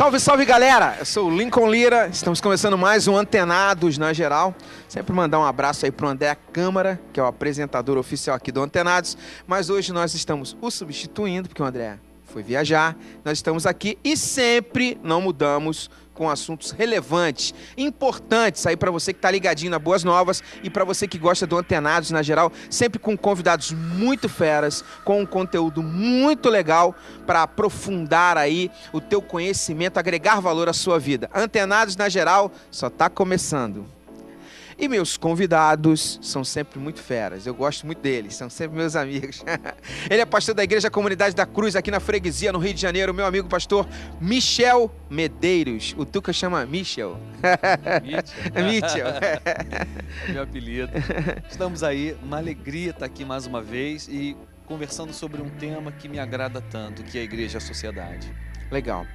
Salve, salve, galera! Eu sou o Lincoln Lira, estamos começando mais um Antenados na Geral. Sempre mandar um abraço aí pro André Câmara, que é o apresentador oficial aqui do Antenados. Mas hoje nós estamos o substituindo, porque o André foi viajar. Nós estamos aqui e sempre não mudamos, com assuntos relevantes, importantes aí para você que está ligadinho na Boas Novas e para você que gosta do Antenados na Geral, sempre com convidados muito feras, com um conteúdo muito legal para aprofundar aí o teu conhecimento, agregar valor à sua vida. Antenados na Geral só está começando. E meus convidados são sempre muito feras, eu gosto muito deles, são sempre meus amigos. Ele é pastor da Igreja Comunidade da Cruz, aqui na Freguesia, no Rio de Janeiro, meu amigo pastor Michel Medeiros. O Tuca chama Michel. Michel. É meu apelido. Estamos aí, uma alegria estar aqui mais uma vez e conversando sobre um tema que me agrada tanto, que é a igreja e a sociedade. Legal.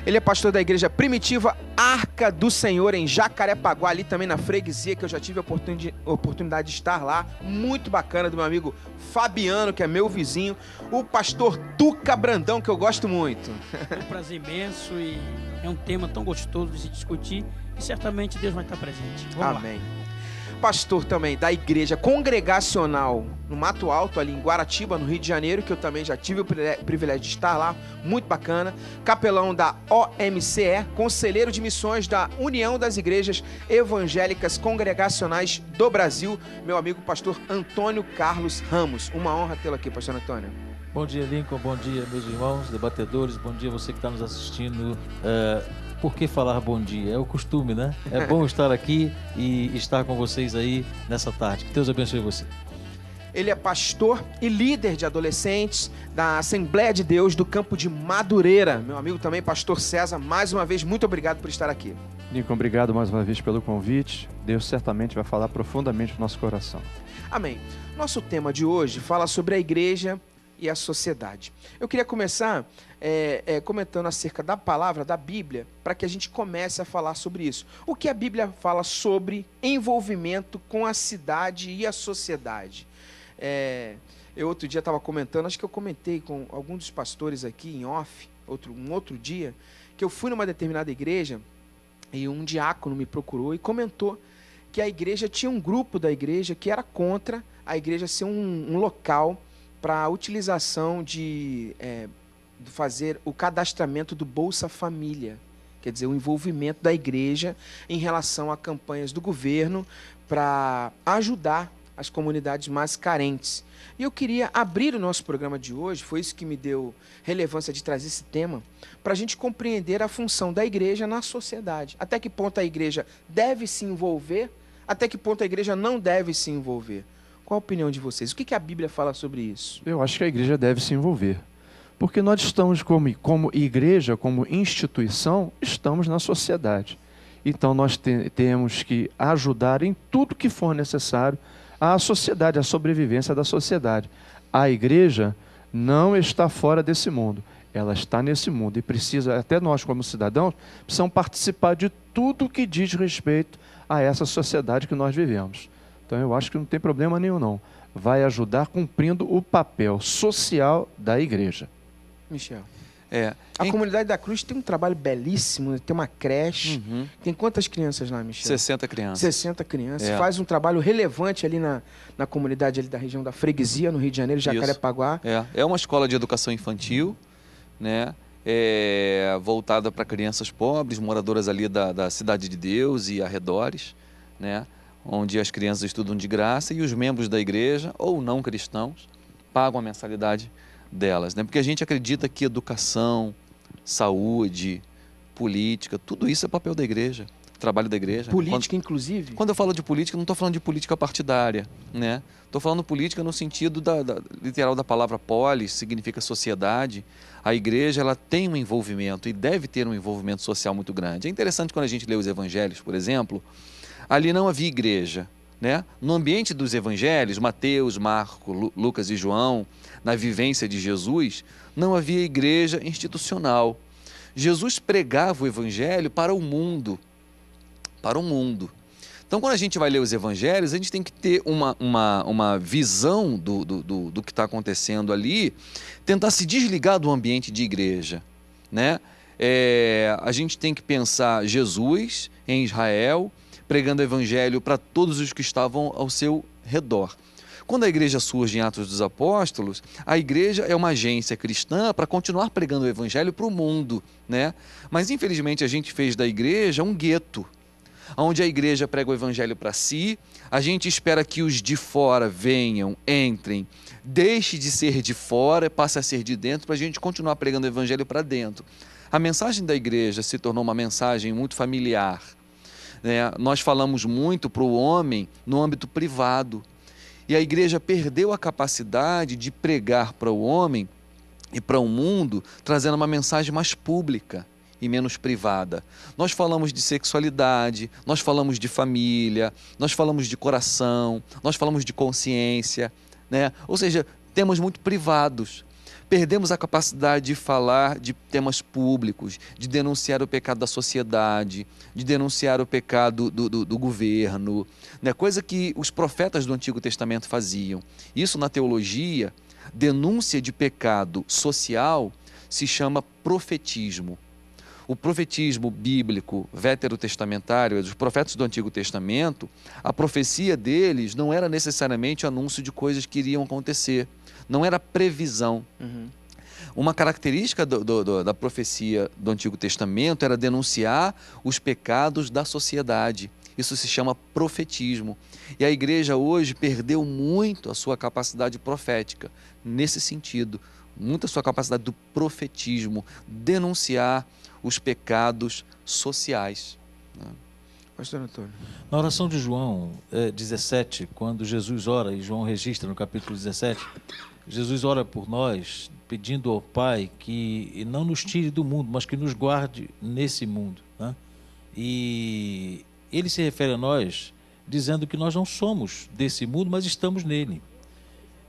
Ele é pastor da Igreja Primitiva Arca do Senhor, em Jacarepaguá, ali também na Freguesia, que eu já tive a oportunidade de estar lá. Muito bacana, do meu amigo Fabiano, que é meu vizinho. O pastor Tuca Brandão, que eu gosto muito. É um prazer imenso e é um tema tão gostoso de se discutir e certamente Deus vai estar presente. Vamos Amém. lá. Pastor também da Igreja Congregacional no Mato Alto, ali em Guaratiba, no Rio de Janeiro, que eu também já tive o privilégio de estar lá, muito bacana. Capelão da OMCE, conselheiro de missões da União das Igrejas Evangélicas Congregacionais do Brasil, meu amigo pastor Antônio Carlos Ramos. Uma honra tê-lo aqui, pastor Antônio. Bom dia, Lincoln, bom dia, meus irmãos, debatedores, bom dia você que está nos assistindo. Por que falar bom dia? É o costume, né? É bom estar aqui e estar com vocês aí nessa tarde. Que Deus abençoe você. Ele é pastor e líder de adolescentes da Assembleia de Deus do Campo de Madureira. Meu amigo também, pastor César, mais uma vez, muito obrigado por estar aqui. Lincoln, obrigado mais uma vez pelo convite. Deus certamente vai falar profundamente no nosso coração. Amém. Nosso tema de hoje fala sobre a igreja e a sociedade. Eu queria começar comentando acerca da palavra, da Bíblia, para que a gente comece a falar sobre isso. O que a Bíblia fala sobre envolvimento com a cidade e a sociedade? Eu outro dia estava comentando, acho que eu comentei com algum dos pastores aqui em off, um outro dia, que eu fui numa determinada igreja e um diácono me procurou e comentou que a igreja tinha um grupo da igreja que era contra a igreja ser um local para a utilização de fazer o cadastramento do Bolsa Família, quer dizer, o envolvimento da igreja em relação a campanhas do governo para ajudar as comunidades mais carentes. E eu queria abrir o nosso programa de hoje, foi isso que me deu relevância de trazer esse tema, para a gente compreender a função da igreja na sociedade. Até que ponto a igreja deve se envolver, até que ponto a igreja não deve se envolver. Qual a opinião de vocês? O que a Bíblia fala sobre isso? Eu acho que a igreja deve se envolver. Porque nós estamos como igreja, como instituição, estamos na sociedade. Então nós temos que ajudar em tudo que for necessário à sociedade, à sobrevivência da sociedade. A igreja não está fora desse mundo. Ela está nesse mundo e precisa, até nós como cidadãos, precisamos participar de tudo que diz respeito a essa sociedade que nós vivemos. Então eu acho que não tem problema nenhum não. Vai ajudar cumprindo o papel social da igreja. Michel. A Comunidade da Cruz tem um trabalho belíssimo, tem uma creche. Uhum. Tem quantas crianças lá, Michel? 60 crianças. 60 crianças. Faz um trabalho relevante ali na comunidade ali da região da Freguesia, no Rio de Janeiro, Jacarepaguá. É uma escola de educação infantil, né? Voltada para crianças pobres, moradoras ali da Cidade de Deus e arredores, né? Onde as crianças estudam de graça e os membros da igreja, ou não cristãos, pagam a mensalidade delas, né? Porque a gente acredita que educação, saúde, política, tudo isso é papel da igreja, trabalho da igreja. Política, inclusive? Quando eu falo de política, não estou falando de política partidária, né? Estou falando política no sentido literal da palavra polis, significa sociedade. A igreja ela tem um envolvimento e deve ter um envolvimento social muito grande. É interessante quando a gente lê os evangelhos, por exemplo, ali não havia igreja, né? No ambiente dos evangelhos, Mateus, Marcos, Lucas e João, na vivência de Jesus, não havia igreja institucional. Jesus pregava o evangelho para o mundo. Para o mundo. Então, quando a gente vai ler os evangelhos, a gente tem que ter uma visão do que está acontecendo ali, tentar se desligar do ambiente de igreja, né? A gente tem que pensar Jesus em Israel, pregando o evangelho para todos os que estavam ao seu redor. Quando a igreja surge em Atos dos Apóstolos, a igreja é uma agência cristã para continuar pregando o evangelho para o mundo, né? Mas infelizmente a gente fez da igreja um gueto, onde a igreja prega o evangelho para si, a gente espera que os de fora venham, entrem, deixe de ser de fora, passe a ser de dentro, para a gente continuar pregando o evangelho para dentro. A mensagem da igreja se tornou uma mensagem muito familiar, né? Nós falamos muito para o homem no âmbito privado, e a igreja perdeu a capacidade de pregar para o homem e para o mundo, trazendo uma mensagem mais pública e menos privada. Nós falamos de sexualidade, nós falamos de família, nós falamos de coração, nós falamos de consciência, né? Ou seja, temas muito privados. Perdemos a capacidade de falar de temas públicos, de denunciar o pecado da sociedade, de denunciar o pecado do governo, né? Coisa que os profetas do Antigo Testamento faziam. Isso na teologia, denúncia de pecado social, se chama profetismo. O profetismo bíblico veterotestamentário, dos profetas do Antigo Testamento, a profecia deles não era necessariamente anúncio de coisas que iriam acontecer, não era previsão. Uma característica da profecia do Antigo Testamento era denunciar os pecados da sociedade. Isso se chama profetismo. E a igreja hoje perdeu muito a sua capacidade profética, nesse sentido, muito a sua capacidade do profetismo, denunciar os pecados sociais. Pastor Antônio. Na oração de João 17, quando Jesus ora, e João registra no capítulo 17, Jesus ora por nós, pedindo ao Pai que não nos tire do mundo, mas que nos guarde nesse mundo, né? E ele se refere a nós dizendo que nós não somos desse mundo, mas estamos nele.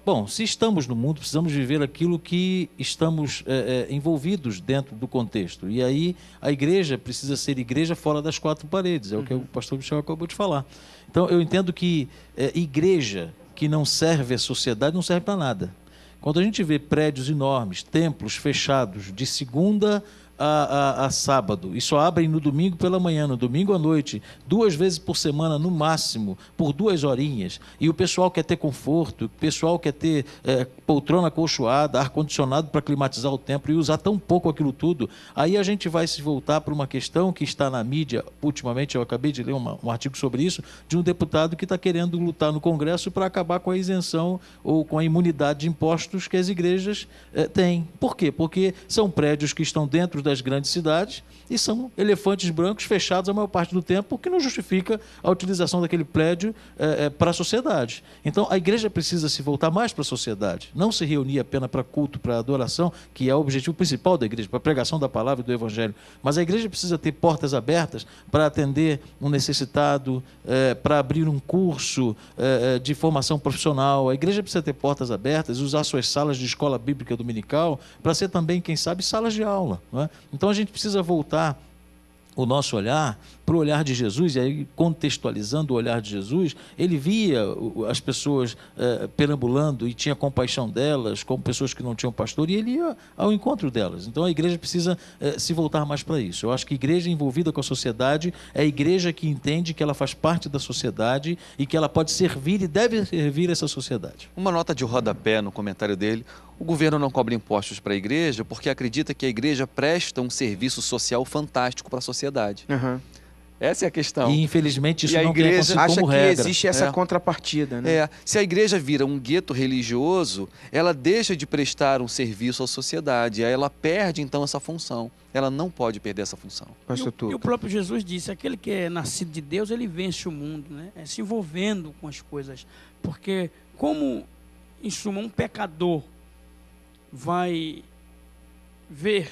Bom, se estamos no mundo, precisamos viver aquilo que estamos envolvidos dentro do contexto. E aí a igreja precisa ser igreja fora das quatro paredes, é o que o pastor Michel acabou de falar. Então eu entendo que igreja que não serve à sociedade não serve para nada. Quando a gente vê prédios enormes, templos fechados de segunda a sábado, e só abrem no domingo pela manhã, no domingo à noite, 2 vezes por semana no máximo, por 2 horinhas, e o pessoal quer ter conforto, o pessoal quer ter poltrona acolchoada, ar-condicionado para climatizar o templo e usar tão pouco aquilo tudo, aí a gente vai se voltar para uma questão que está na mídia, ultimamente eu acabei de ler um artigo sobre isso, de um deputado que está querendo lutar no Congresso para acabar com a isenção ou com a imunidade de impostos que as igrejas têm. Por quê? Porque são prédios que estão dentro das grandes cidades e são elefantes brancos fechados a maior parte do tempo, o que não justifica a utilização daquele prédio para a sociedade. Então a igreja precisa se voltar mais para a sociedade, não se reunir apenas para culto, para adoração, que é o objetivo principal da igreja, para a pregação da palavra e do evangelho, mas a igreja precisa ter portas abertas para atender um necessitado, para abrir um curso de formação profissional. A igreja precisa ter portas abertas, usar suas salas de escola bíblica dominical para ser também, quem sabe, salas de aula, não é? Então a gente precisa voltar o nosso olhar para o olhar de Jesus, e aí contextualizando o olhar de Jesus, ele via as pessoas perambulando e tinha compaixão delas, como pessoas que não tinham pastor, e ele ia ao encontro delas. Então a igreja precisa se voltar mais para isso. Eu acho que a igreja envolvida com a sociedade é a igreja que entende que ela faz parte da sociedade e que ela pode servir e deve servir essa sociedade. Uma nota de rodapé no comentário dele: o governo não cobra impostos para a igreja porque acredita que a igreja presta um serviço social fantástico para a sociedade. Essa é a questão. E infelizmente isso e a não tem igreja Acha como que regra. existe essa contrapartida, né? Se a igreja vira um gueto religioso, ela deixa de prestar um serviço à sociedade, aí ela perde então essa função. Ela não pode perder essa função. E o próprio Jesus disse: aquele que é nascido de Deus, ele vence o mundo, né? Se envolvendo com as coisas. Porque como, em suma, um pecador vai ver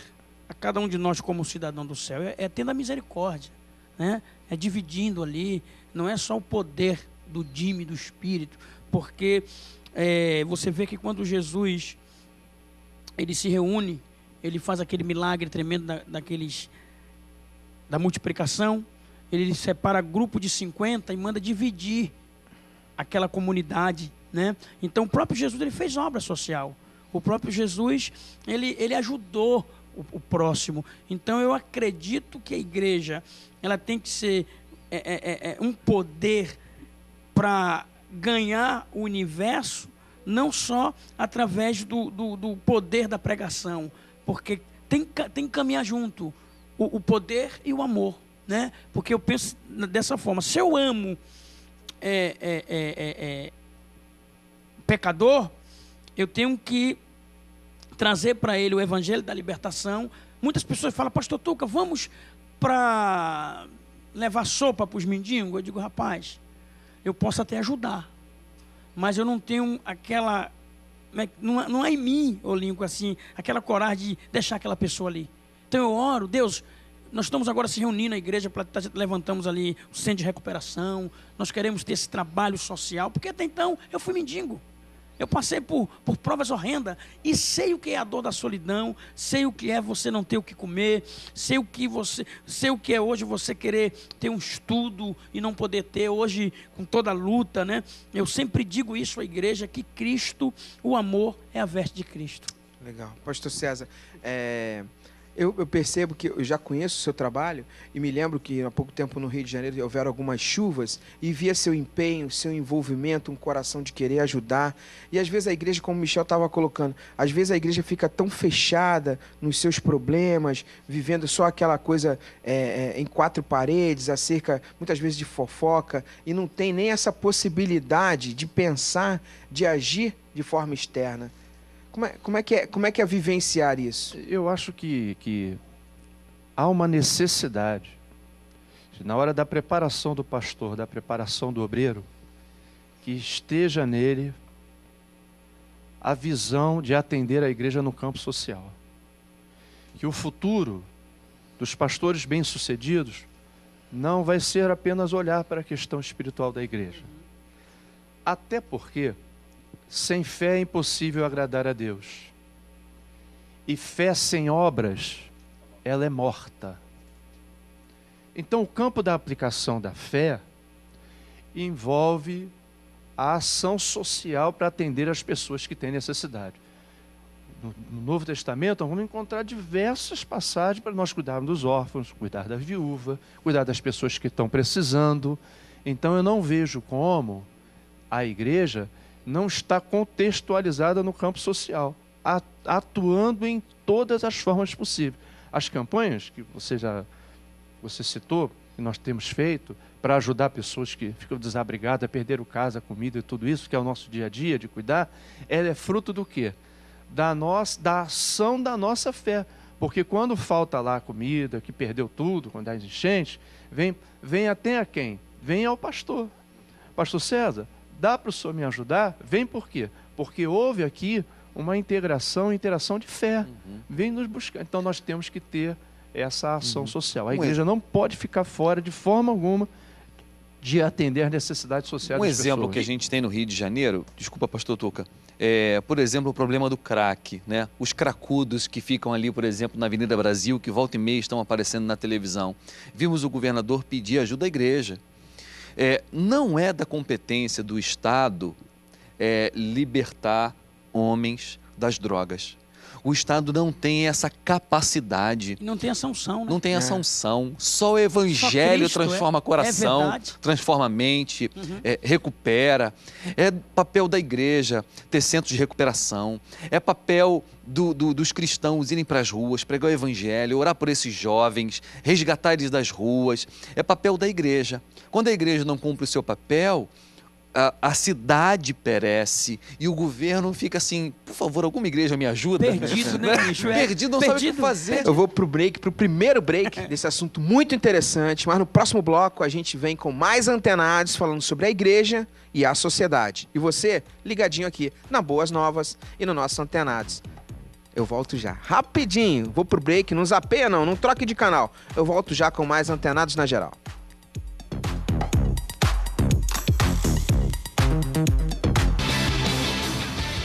a cada um de nós como cidadão do céu, é tendo a misericórdia, né? É dividindo ali, não é só o poder do dime, do Espírito, porque você vê que quando Jesus ele se reúne, ele faz aquele milagre tremendo da multiplicação, ele separa grupo de 50 e manda dividir aquela comunidade, né? Então o próprio Jesus ele fez obra social. O próprio Jesus, ele ajudou o próximo. Então eu acredito que a igreja ela tem que ser um poder para ganhar o universo, não só através do poder da pregação, porque tem que caminhar junto o poder e o amor, né? Porque eu penso dessa forma: se eu amo pecador, eu tenho que trazer para ele o evangelho da libertação. Muitas pessoas falam: pastor Tuca, vamos para levar sopa para os mendigos? Eu digo: rapaz, eu posso até ajudar, mas eu não tenho aquela, não há em mim, Olinco, assim, aquela coragem de deixar aquela pessoa ali. Então eu oro: Deus, nós estamos agora se reunindo na igreja, levantamos ali o centro de recuperação, nós queremos ter esse trabalho social, porque até então eu fui mendigo. Eu passei por provas horrendas e sei o que é a dor da solidão, sei o que é você não ter o que comer, sei o que é hoje você querer ter um estudo e não poder ter hoje com toda a luta, né? Eu sempre digo isso à igreja, que Cristo, o amor é a veste de Cristo. Legal. Pastor César, eu percebo que eu já conheço o seu trabalho e me lembro que há pouco tempo no Rio de Janeiro houveram algumas chuvas e via seu empenho, seu envolvimento, um coração de querer ajudar. E às vezes a igreja, como o Michel estava colocando, às vezes a igreja fica tão fechada nos seus problemas, vivendo só aquela coisa em quatro paredes, acerca muitas vezes de fofoca, e não tem nem essa possibilidade de pensar, de agir de forma externa. Como é que é vivenciar isso? Eu acho que há uma necessidade, na hora da preparação do pastor, da preparação do obreiro, que esteja nele a visão de atender a igreja no campo social. Que o futuro dos pastores bem-sucedidos não vai ser apenas olhar para a questão espiritual da igreja. Até porque sem fé é impossível agradar a Deus. E fé sem obras, ela é morta. Então, o campo da aplicação da fé envolve a ação social para atender as pessoas que têm necessidade. No Novo Testamento, vamos encontrar diversas passagens para nós cuidarmos dos órfãos, cuidar da viúva, cuidar das pessoas que estão precisando. Então, eu não vejo como a igreja não está contextualizada no campo social, atuando em todas as formas possíveis. As campanhas que você citou, que nós temos feito, para ajudar pessoas que ficam desabrigadas, perderam casa, comida e tudo isso, que é o nosso dia a dia de cuidar, ela é fruto do quê? Da ação da nossa fé. Porque quando falta lá comida, que perdeu tudo, quando há enchente, vem até a quem? Vem ao pastor. Pastor César, dá para o senhor me ajudar? Vem por quê? Porque houve aqui uma interação de fé. Vem nos buscar. Então nós temos que ter essa ação social. A igreja não pode ficar fora de forma alguma de atender às necessidades sociais das pessoas. Um exemplo que a gente tem no Rio de Janeiro, desculpa, pastor Tuca, por exemplo, o problema do crack, né? Os cracudos que ficam ali, por exemplo, na Avenida Brasil, que volta e meia estão aparecendo na televisão. Vimos o governador pedir ajuda à igreja. Não é da competência do Estado libertar homens das drogas. O Estado não tem essa capacidade. Não tem essa unção, né? Não tem essa unção. Só o Evangelho transforma coração, transforma a mente, recupera. É papel da igreja ter centros de recuperação. É papel dos cristãos irem para as ruas, pregar o Evangelho, orar por esses jovens, resgatar eles das ruas. É papel da igreja. Quando a igreja não cumpre o seu papel, a cidade perece e o governo fica assim: por favor, alguma igreja me ajuda? Perdido, né, bicho? Perdido, não sabe o que fazer. Eu vou pro primeiro break desse assunto muito interessante, mas no próximo bloco a gente vem com mais antenados falando sobre a igreja e a sociedade. E você, ligadinho aqui na Boas Novas e no nosso Antenados. Eu volto já, rapidinho, vou pro break, não zapeia não troque de canal. Eu volto já com mais Antenados na Geral.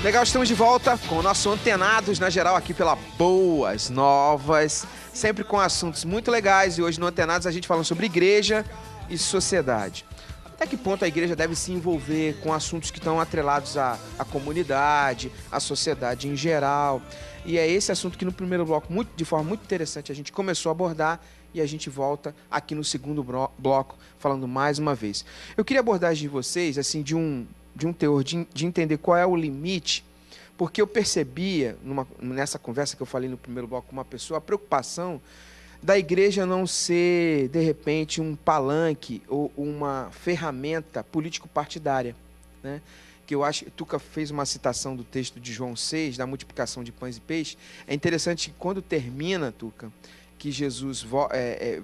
Legal, estamos de volta com o nosso Antenados na Geral aqui pela Boas Novas, sempre com assuntos muito legais, e hoje no Antenados a gente fala sobre igreja e sociedade. Até que ponto a igreja deve se envolver com assuntos que estão atrelados à comunidade, à sociedade em geral. E é esse assunto que no primeiro bloco, de forma muito interessante, a gente começou a abordar e a gente volta aqui no segundo bloco falando mais uma vez. Eu queria abordar de vocês, assim, de um teor de entender qual é o limite, porque eu percebia, nessa conversa que eu falei no primeiro bloco com uma pessoa, a preocupação da igreja não ser, de repente, um palanque ou uma ferramenta político-partidária, né? Que eu acho que Tuca fez uma citação do texto de João 6, da multiplicação de pães e peixes. É interessante que quando termina, Tuca, que Jesus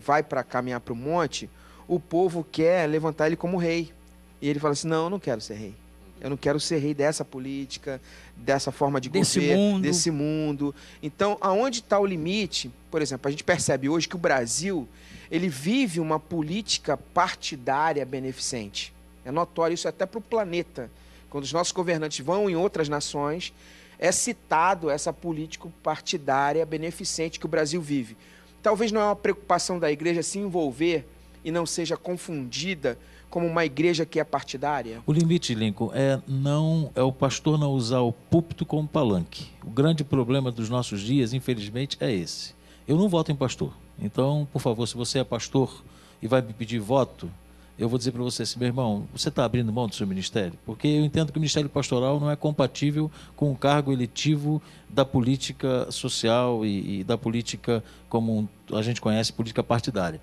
vai para caminhar para o monte, o povo quer levantar ele como rei. E ele fala assim, não, eu não quero ser rei. Eu não quero ser rei dessa política, dessa forma de governo, desse mundo. Então, aonde está o limite? Por exemplo, a gente percebe hoje que o Brasil, ele vive uma política partidária beneficente. É notório isso até para o planeta. Quando os nossos governantes vão em outras nações, é citado essa política partidária beneficente que o Brasil vive. Talvez não é uma preocupação da igreja se envolver e não seja confundida como uma igreja que é partidária? O limite, Lincoln, é o pastor não usar o púlpito como palanque. O grande problema dos nossos dias, infelizmente, é esse. Eu não voto em pastor. Então, por favor, se você é pastor e vai me pedir voto, eu vou dizer para você assim, meu irmão, você está abrindo mão do seu ministério? Porque eu entendo que o ministério pastoral não é compatível com o cargo eletivo da política social e da política, como a gente conhece, política partidária.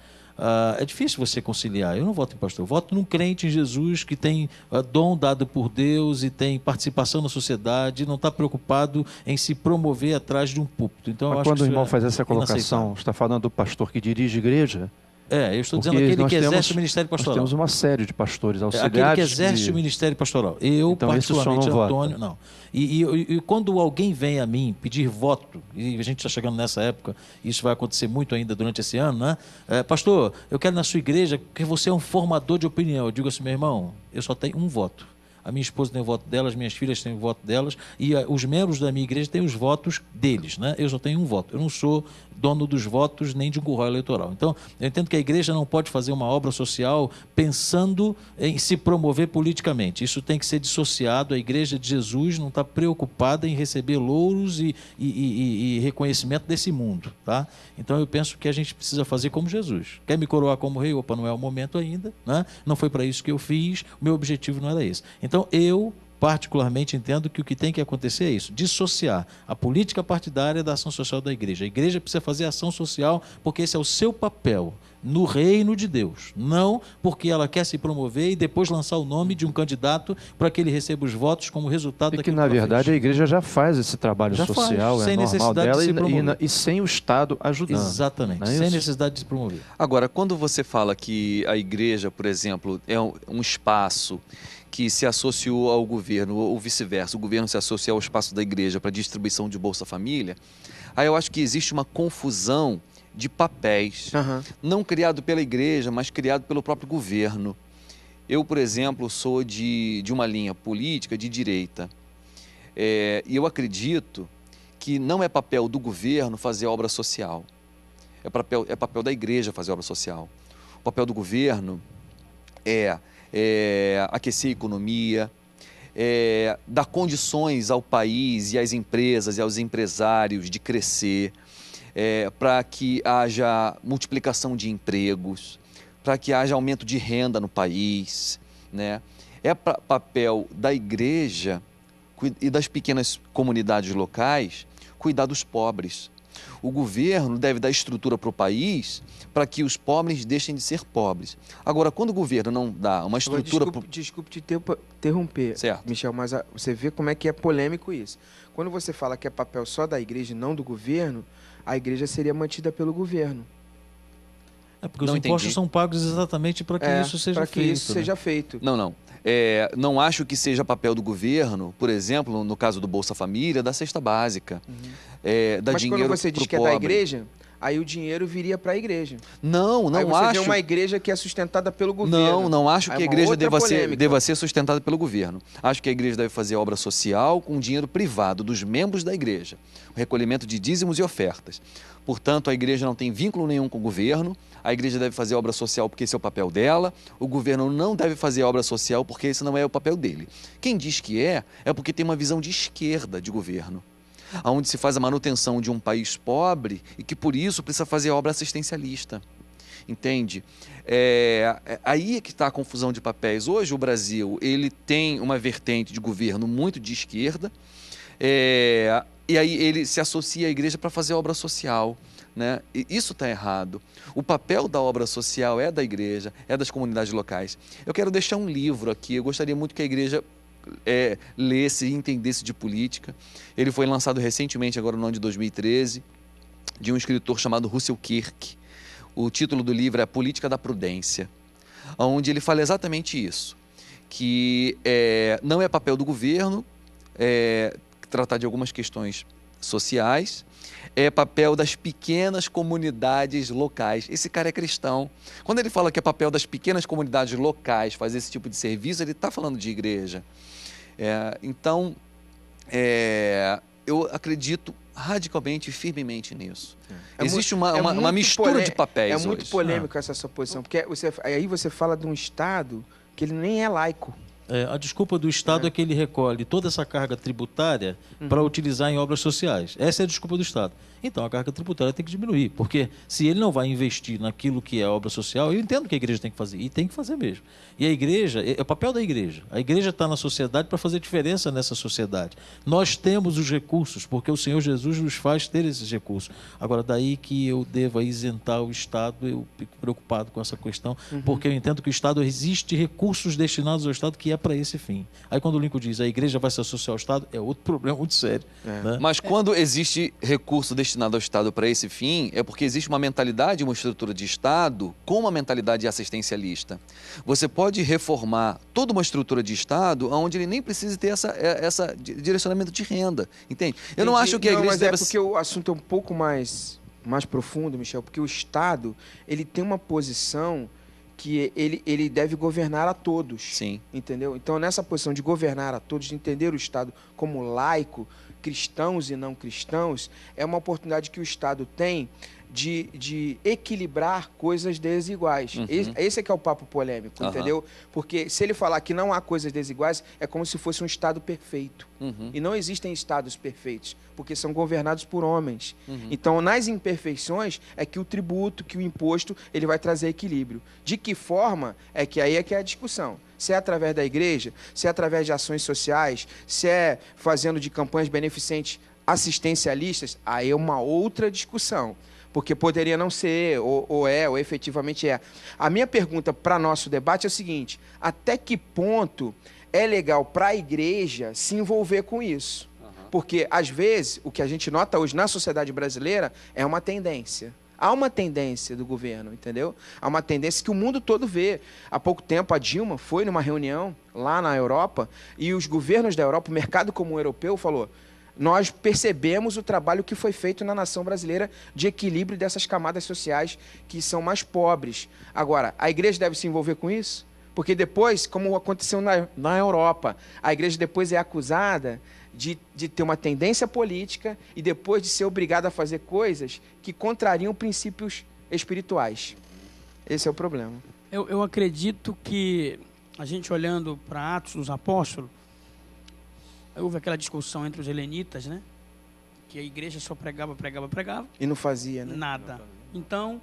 É difícil você conciliar. Eu não voto em pastor, eu voto num crente em Jesus que tem dom dado por Deus e tem participação na sociedade, não está preocupado em se promover atrás de um púlpito. Então, mas quando o irmão faz essa colocação, está falando do pastor que dirige a igreja? Eu estou dizendo aquele que exerce o ministério pastoral. Nós temos uma série de pastores auxiliares. Aquele que exerce o ministério pastoral. Eu, então, particularmente, Antônio, não. E quando alguém vem a mim pedir voto, e a gente está chegando nessa época, isso vai acontecer muito ainda durante esse ano, né? Pastor, eu quero na sua igreja que você é um formador de opinião. Eu digo assim, meu irmão, eu só tenho um voto. A minha esposa tem o voto delas, minhas filhas têm o voto delas e os membros da minha igreja têm os votos deles, né? Eu só tenho um voto. Eu não sou dono dos votos nem de um curral eleitoral. Então, eu entendo que a igreja não pode fazer uma obra social pensando em se promover politicamente. Isso tem que ser dissociado. A igreja de Jesus não está preocupada em receber louros e reconhecimento desse mundo, tá? Então, eu penso que a gente precisa fazer como Jesus. Quer me coroar como rei? Opa, não é o momento ainda, né? Não foi para isso que eu fiz. O meu objetivo não era esse. Então, eu particularmente entendo que o que tem que acontecer é isso, dissociar a política partidária da ação social da igreja. A igreja precisa fazer ação social porque esse é o seu papel no reino de Deus, não porque ela quer se promover e depois lançar o nome de um candidato para que ele receba os votos como resultado daquilo que na verdade a igreja já faz esse trabalho social, sem normal dela de e sem o Estado ajudando. Exatamente, sem necessidade de se promover. Agora, quando você fala que a igreja, por exemplo, é um espaço que se associou ao governo, ou vice-versa, o governo se associa ao espaço da igreja para distribuição de Bolsa Família, aí eu acho que existe uma confusão de papéis, não criado pela igreja, mas criado pelo próprio governo. Eu, por exemplo, sou de uma linha política de direita, e eu acredito que não é papel do governo fazer obra social, é papel da igreja fazer obra social. O papel do governo é aquecer a economia, dar condições ao país e às empresas e aos empresários de crescer, para que haja multiplicação de empregos, para que haja aumento de renda no país, né? É papel da igreja e das pequenas comunidades locais cuidar dos pobres. O governo deve dar estrutura para o país para que os pobres deixem de ser pobres. Agora, quando o governo não dá uma estrutura... Desculpe te interromper, certo, Michel, mas você vê como é que é polêmico isso. Quando você fala que é papel só da igreja e não do governo, a igreja seria mantida pelo governo. Porque os impostos são pagos exatamente para que isso seja feito. Para que isso seja feito. Não. Não acho que seja papel do governo, por exemplo, no caso do Bolsa Família, da cesta básica. Mas quando você diz que é da igreja, aí o dinheiro viria para a igreja. Não Aí você acho. vê uma igreja que é sustentada pelo governo. Não acho Aí que a uma igreja outra polêmica. deva ser sustentada pelo governo. Acho que a igreja deve fazer obra social com dinheiro privado dos membros da igreja. O recolhimento de dízimos e ofertas. Portanto, a igreja não tem vínculo nenhum com o governo. A igreja deve fazer obra social porque esse é o papel dela. O governo não deve fazer obra social porque esse não é o papel dele. Quem diz que é porque tem uma visão de esquerda de governo, onde se faz a manutenção de um país pobre e que por isso precisa fazer obra assistencialista. Entende? Aí é que está a confusão de papéis. Hoje o Brasil ele tem uma vertente de governo muito de esquerda, e aí ele se associa à igreja para fazer obra social. Né? E isso está errado. O papel da obra social é da igreja, é das comunidades locais. Eu quero deixar um livro aqui, eu gostaria muito que a igreja lesse e entendesse de política. Ele foi lançado recentemente, agora no ano de 2013, de um escritor chamado Russell Kirk. O título do livro é A Política da Prudência, onde ele fala exatamente isso, que não é papel do governo tratar de algumas questões sociais, é papel das pequenas comunidades locais. Esse cara é cristão. Quando ele fala que é papel das pequenas comunidades locais fazer esse tipo de serviço, ele está falando de igreja. Então, eu acredito radicalmente e firmemente nisso. Existe uma mistura de papéis hoje. É muito polêmico essa sua posição, porque aí você fala de um Estado que ele nem é laico. A desculpa do Estado é que ele recolhe toda essa carga tributária para utilizar em obras sociais. Essa é a desculpa do Estado. Então, a carga tributária tem que diminuir, porque se ele não vai investir naquilo que é obra social, eu entendo que a igreja tem que fazer, e tem que fazer mesmo. E a igreja, é o papel da igreja. A igreja está na sociedade para fazer diferença nessa sociedade. Nós temos os recursos, porque o Senhor Jesus nos faz ter esses recursos. Agora, daí que eu devo isentar o Estado, eu fico preocupado com essa questão, porque eu entendo que o Estado, existe recursos destinados ao Estado que é para esse fim. Aí quando o Lincoln diz a igreja vai se associar ao Estado, é outro problema muito sério. Né? Mas quando existe recurso destinado ao Estado para esse fim, é porque existe uma mentalidade, uma estrutura de Estado com uma mentalidade assistencialista. Você pode reformar toda uma estrutura de Estado onde ele nem precisa ter essa direcionamento de renda, entende? Eu não acho que a igreja mas deve... porque o assunto é um pouco mais profundo, Michel, porque o Estado ele tem uma posição que ele deve governar a todos. Sim. Entendeu? Então, nessa posição de governar a todos, de entender o Estado como laico, cristãos e não cristãos, é uma oportunidade que o Estado tem de equilibrar coisas desiguais. Esse é que é o papo polêmico, entendeu? Porque se ele falar que não há coisas desiguais, é como se fosse um Estado perfeito. E não existem Estados perfeitos, porque são governados por homens. Então, nas imperfeições, é que o tributo, que o imposto, ele vai trazer equilíbrio. De que forma, é que aí é que é a discussão. Se é através da igreja, se é através de ações sociais, se é fazendo de campanhas beneficentes assistencialistas, aí é uma outra discussão. Porque poderia não ser, ou efetivamente é. A minha pergunta para nosso debate é o seguinte: até que ponto é legal para a igreja se envolver com isso? Porque, às vezes, o que a gente nota hoje na sociedade brasileira é uma tendência. Há uma tendência do governo, entendeu? Há uma tendência que o mundo todo vê. Há pouco tempo, a Dilma foi numa reunião lá na Europa e os governos da Europa, o mercado comum europeu, falou: nós percebemos o trabalho que foi feito na nação brasileira de equilíbrio dessas camadas sociais que são mais pobres. Agora, a igreja deve se envolver com isso? Porque depois, como aconteceu na Europa, a igreja depois é acusada de ter uma tendência política e depois de ser obrigada a fazer coisas que contrariam princípios espirituais. Esse é o problema. Eu acredito que, a gente olhando para Atos dos Apóstolos, houve aquela discussão entre os helenitas, né? Que a igreja só pregava. E não fazia, né? Nada. Então,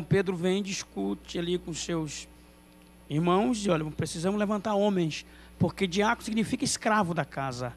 Pedro vem e discute ali com seus irmãos e diz: olha, precisamos levantar homens, porque diácono significa escravo da casa.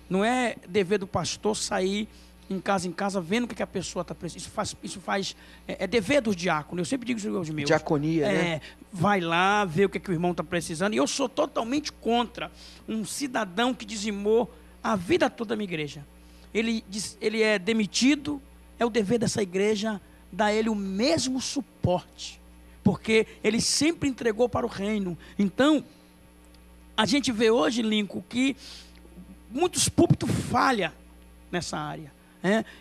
Não é dever do pastor sair em casa vendo o que a pessoa está precisando. Isso faz é dever dos diáconos. Eu sempre digo isso aos meus. Diaconia, né? Vai lá, vê o que o irmão está precisando. E eu sou totalmente contra um cidadão que dizimou a vida toda da minha igreja. Ele é demitido, é o dever dessa igreja dar a ele o mesmo suporte, porque ele sempre entregou para o reino. Então, a gente vê hoje, Lincoln, que muitos púlpitos falham nessa área.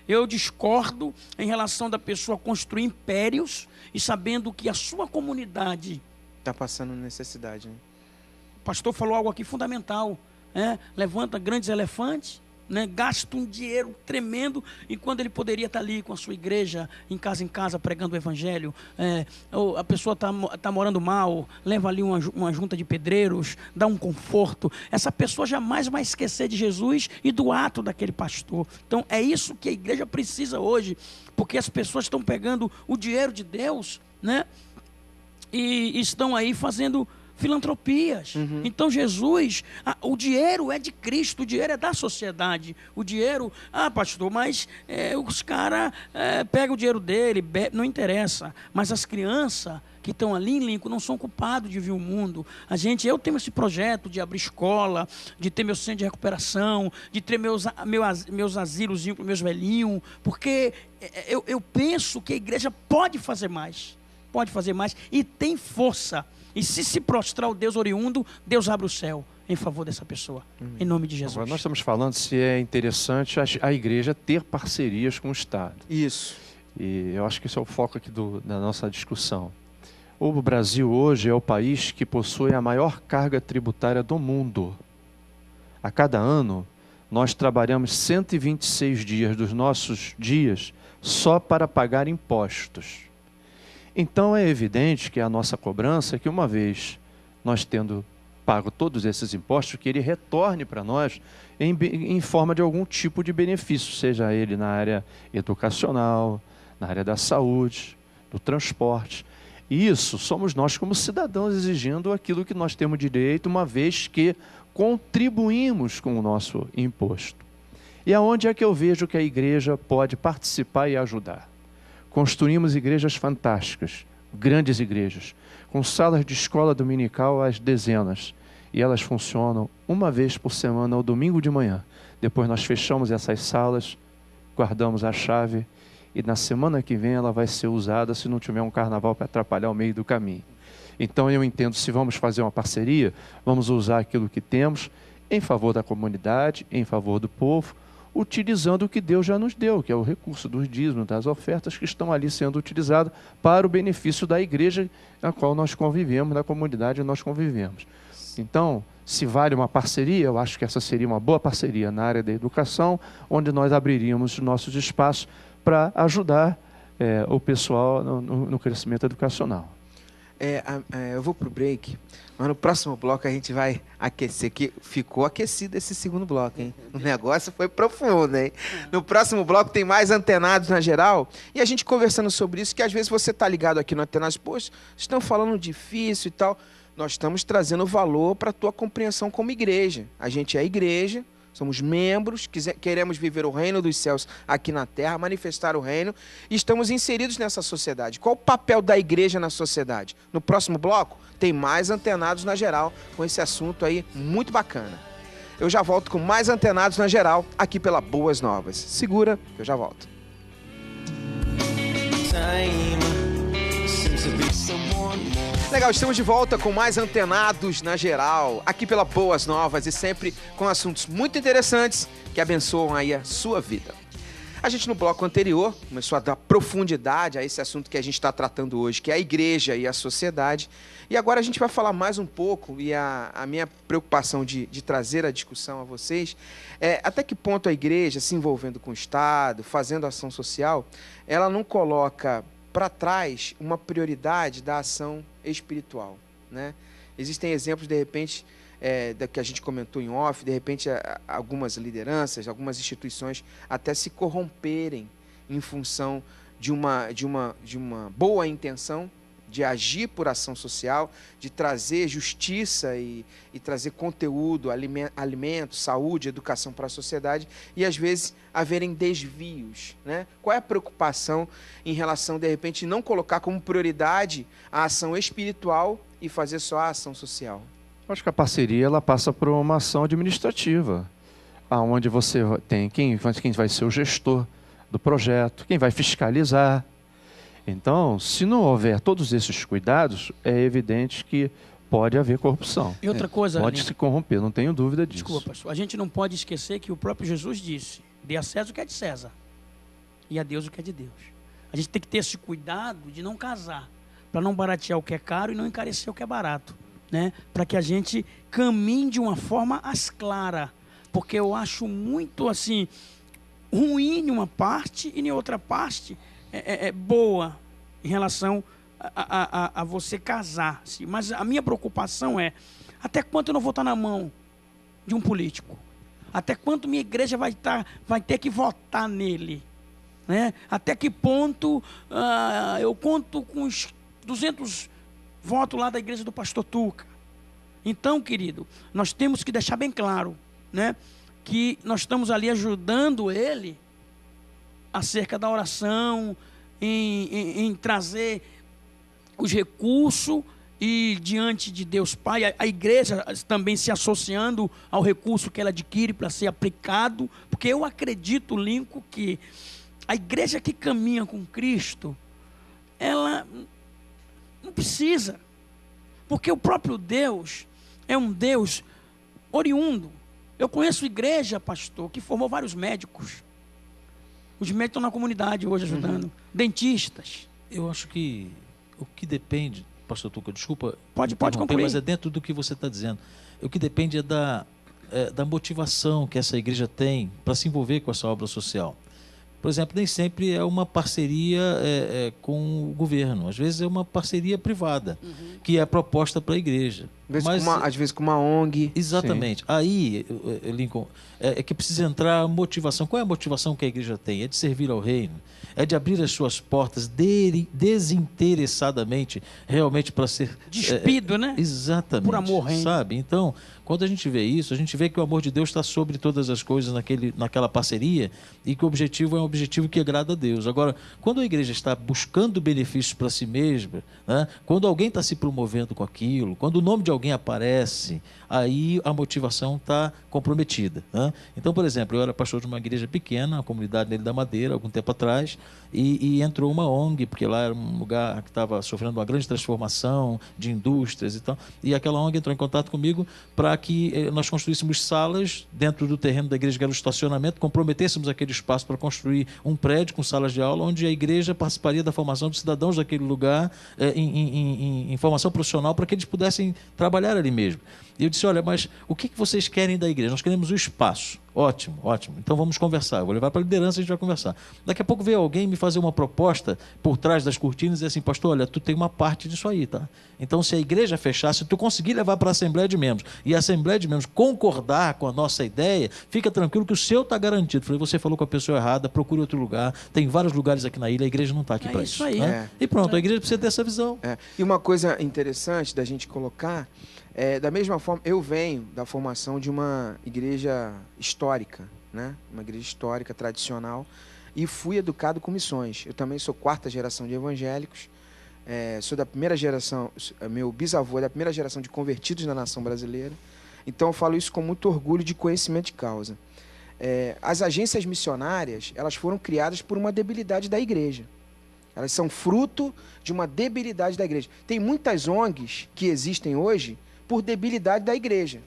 Eu discordo em relação da pessoa construir impérios e sabendo que a sua comunidade... Está passando necessidade, né? O pastor falou algo aqui fundamental. Levanta grandes elefantes, gasta um dinheiro tremendo, enquanto ele poderia estar ali com a sua igreja, em casa, pregando o evangelho. Ou a pessoa está morando mal, leva ali uma junta de pedreiros, dá um conforto. Essa pessoa jamais vai esquecer de Jesus e do ato daquele pastor. Então é isso que a igreja precisa hoje, porque as pessoas estão pegando o dinheiro de Deus, e estão aí fazendo filantropias. Então Jesus, o dinheiro é de Cristo, o dinheiro é da sociedade. O dinheiro, pastor, mas os caras pegam o dinheiro dele, não interessa. Mas as crianças que estão ali em Lincoln não são culpados de vir o mundo. Eu tenho esse projeto de abrir escola, de ter meu centro de recuperação, de ter meus asilos para meus velhinhos, porque eu penso que a igreja pode fazer mais e tem força. E se prostrar o Deus oriundo, Deus abre o céu em favor dessa pessoa. Em nome de Jesus. Agora nós estamos falando se é interessante a igreja ter parcerias com o Estado. Isso. E eu acho que esse é o foco aqui da nossa discussão. O Brasil hoje é o país que possui a maior carga tributária do mundo. A cada ano, nós trabalhamos 126 dias dos nossos dias só para pagar impostos. Então é evidente que a nossa cobrança é que, uma vez nós tendo pago todos esses impostos, que ele retorne para nós em forma de algum tipo de benefício, seja ele na área educacional, na área da saúde, do transporte. E isso somos nós como cidadãos exigindo aquilo que nós temos direito, uma vez que contribuímos com o nosso imposto. E aonde é que eu vejo que a igreja pode participar e ajudar? Construímos igrejas fantásticas, grandes igrejas, com salas de escola dominical às dezenas. E elas funcionam uma vez por semana, ao domingo de manhã. Depois nós fechamos essas salas, guardamos a chave e na semana que vem ela vai ser usada se não tiver um carnaval para atrapalhar o meio do caminho. Então eu entendo, se vamos fazer uma parceria, vamos usar aquilo que temos em favor da comunidade, em favor do povo, utilizando o que Deus já nos deu, que é o recurso dos dízimos, das ofertas que estão ali sendo utilizados para o benefício da igreja na qual nós convivemos, da comunidade nós convivemos. Então, se vale uma parceria, eu acho que essa seria uma boa parceria na área da educação, onde nós abriríamos nossos espaços para ajudar o pessoal no crescimento educacional. Eu vou para o break, mas no próximo bloco a gente vai aquecer, que ficou aquecido esse segundo bloco, hein? O negócio foi profundo, hein? No próximo bloco tem mais Antenados na Geral, e a gente conversando sobre isso, que às vezes você está ligado aqui no Antenados, poxa, estão falando difícil e tal. Nós estamos trazendo valor para a tua compreensão como igreja. A gente é a igreja, somos membros, queremos viver o reino dos céus aqui na terra, manifestar o reino, e estamos inseridos nessa sociedade. Qual o papel da igreja na sociedade? No próximo bloco, tem mais Antenados na Geral, com esse assunto aí muito bacana. Eu já volto com mais Antenados na Geral, aqui pela Boas Novas. Segura, que eu já volto. Legal, estamos de volta com mais Antenados na Geral, aqui pela Boas Novas e sempre com assuntos muito interessantes que abençoam aí a sua vida. A gente no bloco anterior começou a dar profundidade a esse assunto que a gente está tratando hoje, que é a igreja e a sociedade. E agora a gente vai falar mais um pouco, e a minha preocupação de trazer a discussão a vocês é até que ponto a igreja, se envolvendo com o Estado, fazendo ação social, ela não coloca para trás uma prioridade da ação espiritual, né? Existem exemplos, de repente, da que a gente comentou em off, de repente algumas lideranças, algumas instituições até se corromperem em função de uma boa intenção de agir por ação social, de trazer justiça e trazer conteúdo, alimento, saúde, educação para a sociedade, e às vezes haverem desvios, né? Qual é a preocupação em relação, de repente, não colocar como prioridade a ação espiritual e fazer só a ação social? Acho que a parceria ela passa por uma ação administrativa, onde você tem quem vai ser o gestor do projeto, quem vai fiscalizar. Então, se não houver todos esses cuidados, é evidente que pode haver corrupção. E outra coisa, pode se corromper, não tenho dúvida disso. Desculpa, pastor. A gente não pode esquecer que o próprio Jesus disse: dê a César o que é de César e a Deus o que é de Deus. A gente tem que ter esse cuidado de não casar, para não baratear o que é caro e não encarecer o que é barato, né? Para que a gente caminhe de uma forma às claras, porque eu acho muito assim ruim em uma parte e em outra parte é boa em relação a você casar-se. Mas a minha preocupação é até quanto eu não vou estar na mão de um político? Até quanto minha igreja vai ter que votar nele? Né? Até que ponto eu conto com os 200 votos lá da igreja do pastor Tuca? Então, querido, nós temos que deixar bem claro, né, que nós estamos ali ajudando ele acerca da oração, em trazer os recursos e diante de Deus Pai, a igreja também se associando ao recurso que ela adquire para ser aplicado, porque eu acredito, Lincoln, que a igreja que caminha com Cristo, ela não precisa, porque o próprio Deus é um Deus oriundo. Eu conheço igreja, pastor, que formou vários médicos. Os médicos estão na comunidade hoje ajudando. Dentistas. Eu acho que o que depende, pastor Tuca, desculpa, Pode concluir. mas é dentro do que você está dizendo. O que depende é da motivação que essa igreja tem para se envolver com essa obra social. Por exemplo, nem sempre é uma parceria com o governo. Às vezes é uma parceria privada, que é proposta para a igreja. Às vezes com uma ONG. Exatamente. Sim. Aí, Lincoln, é que precisa entrar a motivação. Qual é a motivação que a igreja tem? É de servir ao reino. É de abrir as suas portas desinteressadamente, realmente para ser... Despido, né? Exatamente. Por amor, reino. Sabe? Então, quando a gente vê isso, a gente vê que o amor de Deus está sobre todas as coisas naquela parceria e que o objetivo é um objetivo que agrada a Deus. Agora, quando a igreja está buscando benefícios para si mesma, né? Quando alguém está se promovendo com aquilo, quando o nome de alguém aparece, aí a motivação está comprometida, né? Então, por exemplo, eu era pastor de uma igreja pequena, uma comunidade nele da Madeira, algum tempo atrás, e entrou uma ONG, porque lá era um lugar que estava sofrendo uma grande transformação de indústrias e tal, e aquela ONG entrou em contato comigo para que nós construíssemos salas dentro do terreno da igreja, que era o estacionamento, comprometêssemos aquele espaço para construir um prédio com salas de aula, onde a igreja participaria da formação de cidadãos daquele lugar em formação profissional, para que eles pudessem trabalhar ali mesmo. E eu disse, olha, mas o que vocês querem da igreja? Nós queremos o espaço. Ótimo, ótimo. Então vamos conversar. Eu vou levar para a liderança e a gente vai conversar. Daqui a pouco veio alguém me fazer uma proposta por trás das cortinas e dizer assim, pastor, olha, tu tem uma parte disso aí, tá? Então se a igreja fechar, se tu conseguir levar para a Assembleia de Membros e a Assembleia de Membros concordar com a nossa ideia, fica tranquilo que o seu está garantido. Falei, você falou com a pessoa errada, procure outro lugar. Tem vários lugares aqui na ilha, a igreja não está aqui para isso. Aí. Né? E pronto, a igreja precisa ter essa visão. E uma coisa interessante da gente colocar, da mesma forma, eu venho da formação de uma igreja histórica, né? Uma igreja histórica, tradicional, e fui educado com missões. Eu também sou 4ª geração de evangélicos, sou da primeira geração, meu bisavô é da primeira geração de convertidos na nação brasileira, então eu falo isso com muito orgulho de conhecimento de causa. As agências missionárias, elas foram criadas por uma debilidade da igreja. Elas são fruto de uma debilidade da igreja. Tem muitas ONGs que existem hoje por debilidade da igreja,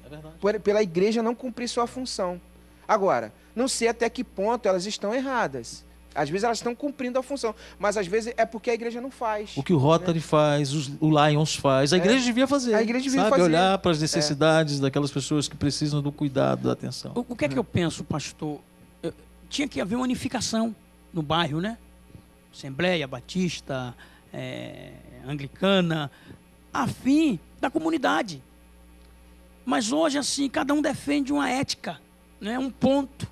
pela igreja não cumprir sua função. Agora, não sei até que ponto elas estão erradas. Às vezes elas estão cumprindo a função, mas às vezes é porque a igreja não faz. O que o Rotary faz, o Lions faz, a igreja devia fazer. A igreja devia fazer. Olhar para as necessidades daquelas pessoas que precisam do cuidado, da atenção. O que é que eu penso, pastor? Tinha que haver uma unificação no bairro, né? Assembleia, Batista, Anglicana, a fim da comunidade. Mas hoje, assim, cada um defende uma ética, né? Um ponto.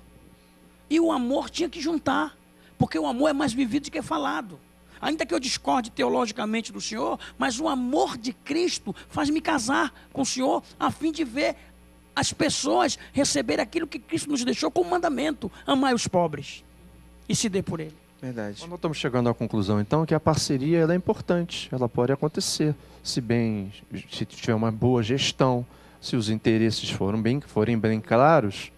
E o amor tinha que juntar, porque o amor é mais vivido do que falado. Ainda que eu discorde teologicamente do Senhor, mas o amor de Cristo faz-me casar com o Senhor, a fim de ver as pessoas receber aquilo que Cristo nos deixou como mandamento: amar os pobres e se dê por ele. Verdade. Nós estamos chegando à conclusão, então, que a parceria ela é importante, ela pode acontecer, se tiver uma boa gestão, se os interesses forem bem claros,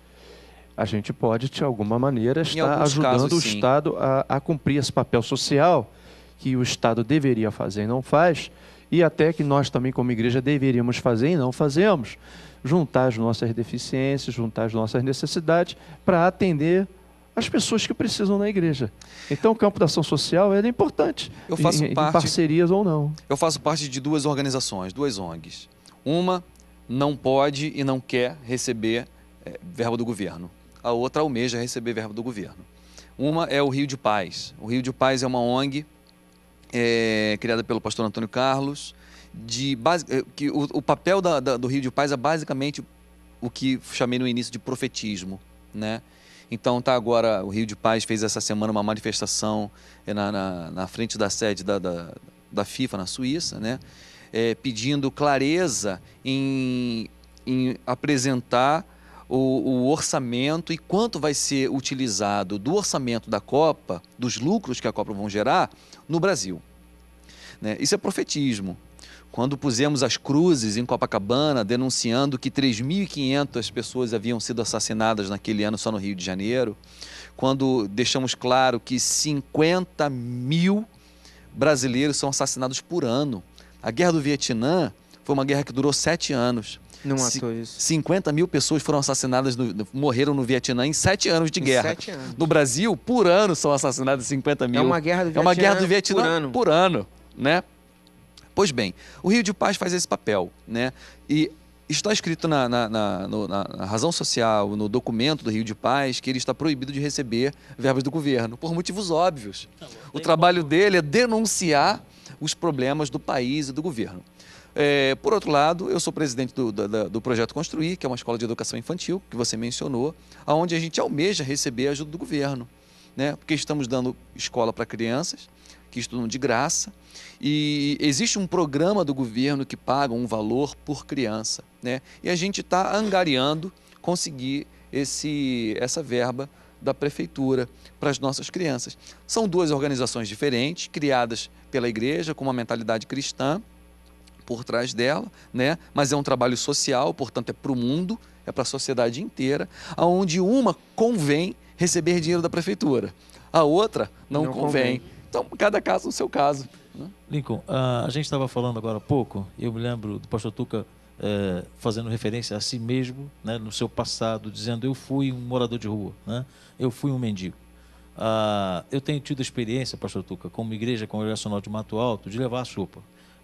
a gente pode, de alguma maneira, estar ajudando o Estado a cumprir esse papel social que o Estado deveria fazer e não faz, e até que nós também, como igreja, deveríamos fazer e não fazemos, juntar as nossas deficiências, juntar as nossas necessidades para atender as pessoas que precisam na igreja. Então, o campo da ação social é importante, Eu faço em parte- parcerias ou não. Eu faço parte de duas organizações, duas ONGs. Uma não pode e não quer receber verba do governo. A outra almeja receber verba do governo. Uma é o Rio de Paz. O Rio de Paz é uma ONG criada pelo pastor Antônio Carlos. Que o papel do Rio de Paz é basicamente o que chamei no início de profetismo, né? Então agora o Rio de Paz fez essa semana uma manifestação na frente da sede da FIFA na Suíça, né? Pedindo clareza em apresentar o orçamento e quanto vai ser utilizado do orçamento da Copa, dos lucros que a Copa vão gerar, no Brasil, né? Isso é profetismo. Quando pusemos as cruzes em Copacabana, denunciando que 3.500 pessoas haviam sido assassinadas naquele ano só no Rio de Janeiro, quando deixamos claro que 50 mil brasileiros são assassinados por ano. A Guerra do Vietnã foi uma guerra que durou 7 anos. Não matou isso. 50 mil pessoas foram assassinadas, morreram no Vietnã em 7 anos de guerra. 7 anos. No Brasil, por ano são assassinadas 50 mil. É uma guerra do Vietnã, É uma guerra do Vietnã por ano. né? Pois bem, o Rio de Paz faz esse papel, né? E está escrito na razão social, no documento do Rio de Paz, que ele está proibido de receber verbas do governo, por motivos óbvios. O trabalho dele é denunciar os problemas do país e do governo. Por outro lado, eu sou presidente do Projeto Construir, que é uma escola de educação infantil, que você mencionou, onde a gente almeja receber a ajuda do governo, né? Porque estamos dando escola para crianças que estudam de graça, e existe um programa do governo que paga um valor por criança, né? E a gente está angariando conseguir essa verba da prefeitura para as nossas crianças. São duas organizações diferentes, criadas pela igreja, com uma mentalidade cristã por trás dela, né? Mas é um trabalho social, portanto é para o mundo, é para a sociedade inteira, onde uma convém receber dinheiro da prefeitura, a outra não convém. Então, cada caso no seu caso. Lincoln, a gente estava falando agora há pouco, eu me lembro do pastor Tuca fazendo referência a si mesmo, né, no seu passado, dizendo: eu fui um morador de rua, né, eu fui um mendigo. Eu tenho tido experiência, pastor Tuca, como igreja congregacional de Mato Alto, de levar a sopa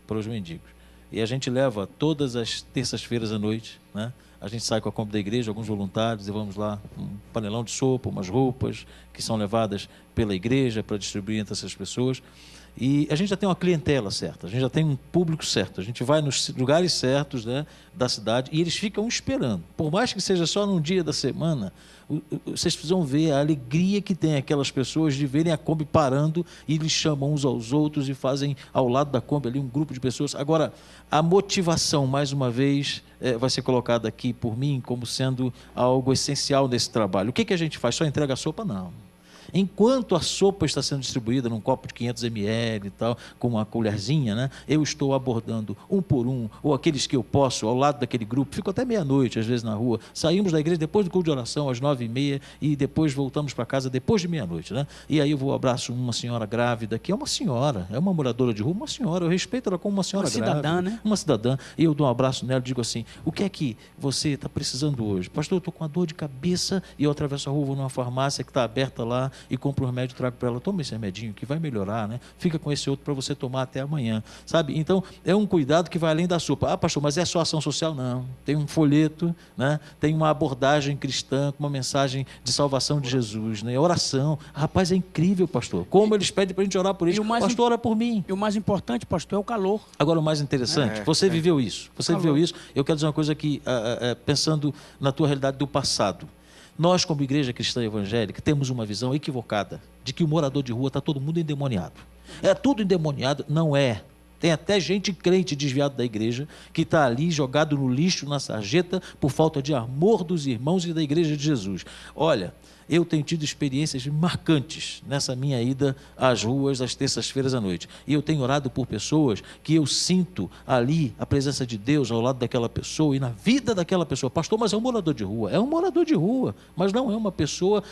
para os mendigos. E a gente leva todas as terças-feiras à noite, né? A gente sai com a compra da igreja, alguns voluntários, e vamos lá, um panelão de sopa, umas roupas que são levadas pela igreja para distribuir entre essas pessoas. E a gente já tem uma clientela certa, a gente já tem um público certo, a gente vai nos lugares certos, né, da cidade, e eles ficam esperando. Por mais que seja só num dia da semana, vocês precisam ver a alegria que tem aquelas pessoas de verem a Kombi parando, e eles chamam uns aos outros e fazem ao lado da Kombi ali um grupo de pessoas. Agora, a motivação, mais uma vez, vai ser colocada aqui por mim como sendo algo essencial nesse trabalho. O que a gente faz? Só entrega a sopa? Não. Enquanto a sopa está sendo distribuída num copo de 500 ml e tal, com uma colherzinha, né, eu estou abordando um por um, ou aqueles que eu posso, ao lado daquele grupo. Fico até meia-noite, às vezes, na rua. Saímos da igreja depois do culto de oração, às 9h30, e depois voltamos para casa depois de meia-noite, né? E aí eu abraço uma senhora grávida, que é uma senhora, é uma moradora de rua, uma senhora. Eu respeito ela como uma senhora grávida. Uma cidadã, né? Uma cidadã. E eu dou um abraço nela e digo assim: o que é que você está precisando hoje? Pastor, eu estou com uma dor de cabeça e eu atravesso a rua, vou numa farmácia que está aberta lá e compro um remédio, trago para ela: toma esse remedinho que vai melhorar, né? Fica com esse outro para você tomar até amanhã, sabe? Então, é um cuidado que vai além da sopa. Ah, pastor, mas é só ação social? Não. Tem um folheto, né? Tem uma abordagem cristã, com uma mensagem de salvação de Jesus, né? Oração. Rapaz, é incrível, pastor. Como eles pedem para a gente orar por eles. Pastor, ora por mim. E o mais importante, pastor, é o calor. Agora, o mais interessante, você viveu isso. Você viveu isso. Eu quero dizer uma coisa aqui, pensando na tua realidade do passado. Nós, como igreja cristã evangélica, temos uma visão equivocada de que o morador de rua está todo mundo endemoniado. É tudo endemoniado. Não é. Tem até gente crente desviado da igreja que está ali jogado no lixo, na sarjeta, por falta de amor dos irmãos e da igreja de Jesus. Olha, eu tenho tido experiências marcantes nessa minha ida às ruas às terças-feiras à noite. E eu tenho orado por pessoas que eu sinto ali a presença de Deus ao lado daquela pessoa e na vida daquela pessoa. Pastor, mas é um morador de rua. É um morador de rua, mas não é uma pessoa,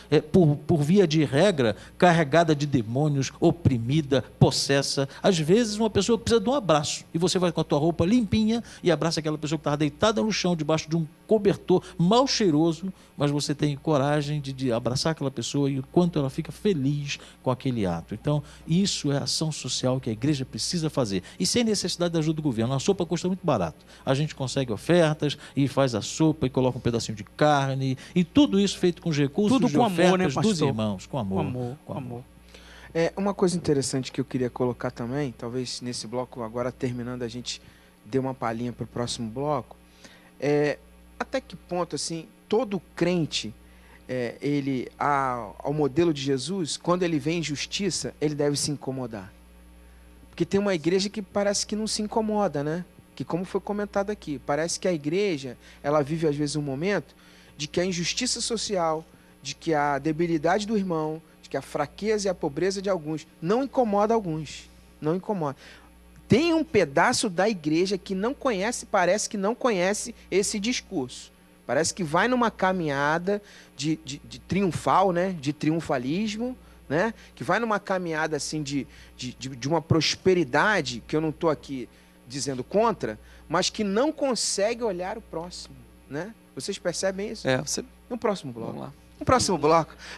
por via de regra, carregada de demônios, oprimida, possessa. Às vezes uma pessoa precisa de um abraço e você vai com a tua roupa limpinha e abraça aquela pessoa que estava deitada no chão debaixo de um cobertor mal cheiroso, mas você tem coragem de abraçar aquela pessoa e o quanto ela fica feliz com aquele ato. Então, isso é a ação social que a igreja precisa fazer. E sem necessidade da ajuda do governo. A sopa custa muito barato. A gente consegue ofertas e faz a sopa e coloca um pedacinho de carne e tudo isso feito com os recursos Tudo de com ofertas amor, né, pastor? dos irmãos. Com amor. Com amor. Uma coisa interessante que eu queria colocar também, talvez nesse bloco, agora terminando, a gente dê uma palhinha para o próximo bloco, até que ponto, assim, todo crente, ele, ao modelo de Jesus, quando ele vê injustiça, ele deve se incomodar. Porque tem uma igreja que parece que não se incomoda, né? Que, como foi comentado aqui, parece que a igreja, ela vive às vezes um momento de que a injustiça social, de que a debilidade do irmão, de que a fraqueza e a pobreza de alguns não incomoda alguns. Não incomoda. Tem um pedaço da igreja que não conhece, parece que não conhece esse discurso. Parece que vai numa caminhada de triunfal, né? De triunfalismo, né? Que vai numa caminhada assim de uma prosperidade, que eu não estou aqui dizendo contra, mas que não consegue olhar o próximo, né? Vocês percebem isso? No próximo bloco. Vamos lá.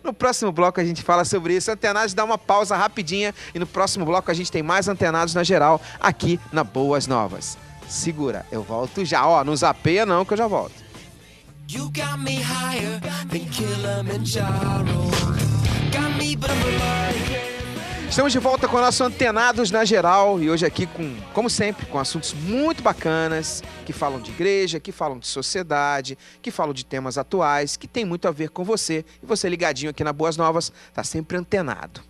No próximo bloco a gente fala sobre isso. Antenados, dá uma pausa rapidinha e no próximo bloco a gente tem mais Antenados na Geral aqui na Boas Novas. Segura, eu volto já. Não zapeia não que eu já volto. You got me higher than Kilimanjaro. Got me Estamos de volta com o nosso Antenados na Geral e hoje aqui como sempre, com assuntos muito bacanas, que falam de igreja, que falam de sociedade, que falam de temas atuais, que tem muito a ver com você. E você ligadinho aqui na Boas Novas, está sempre antenado.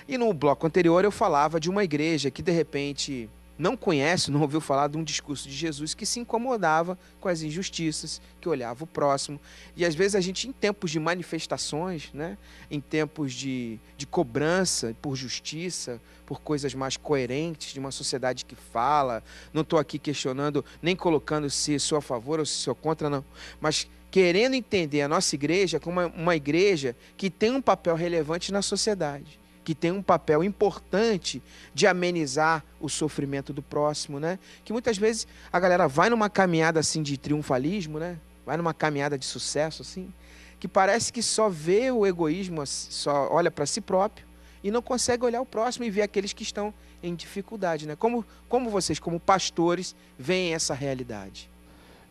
E no bloco anterior eu falava de uma igreja que de repente não conhece, não ouviu falar de um discurso de Jesus que se incomodava com as injustiças, que olhava o próximo. E às vezes a gente, em tempos de manifestações, né, em tempos de cobrança por justiça, por coisas mais coerentes, de uma sociedade que fala, não estou aqui questionando, nem colocando se sou a favor ou se sou contra, não, mas querendo entender a nossa igreja como uma igreja que tem um papel relevante na sociedade, que tem um papel importante de amenizar o sofrimento do próximo, né? Que muitas vezes a galera vai numa caminhada assim de triunfalismo, né? Vai numa caminhada de sucesso assim, que parece que só vê o egoísmo, só olha para si próprio e não consegue olhar o próximo e ver aqueles que estão em dificuldade, né? Como vocês, como pastores, veem essa realidade?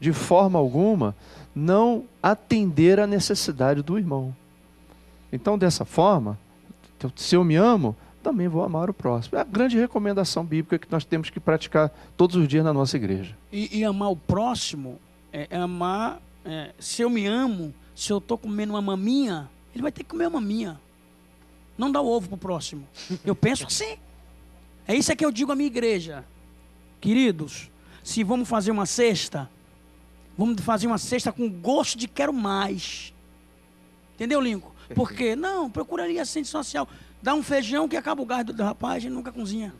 De forma alguma, não atender à necessidade do irmão. Então, dessa forma, se eu me amo, também vou amar o próximo. É a grande recomendação bíblica que nós temos que praticar todos os dias na nossa igreja. E amar o próximo é amar... se eu me amo, se eu estou comendo uma maminha, ele vai ter que comer uma maminha. Não dá o ovo para o próximo. Eu penso assim. É isso que eu digo à minha igreja. Queridos, se vamos fazer uma cesta, vamos fazer uma cesta com gosto de quero mais. Entendeu, Lincoln? Porque, não, procuraria assistente social. Dá um feijão que acaba o gás do rapaz, a gente nunca cozinha.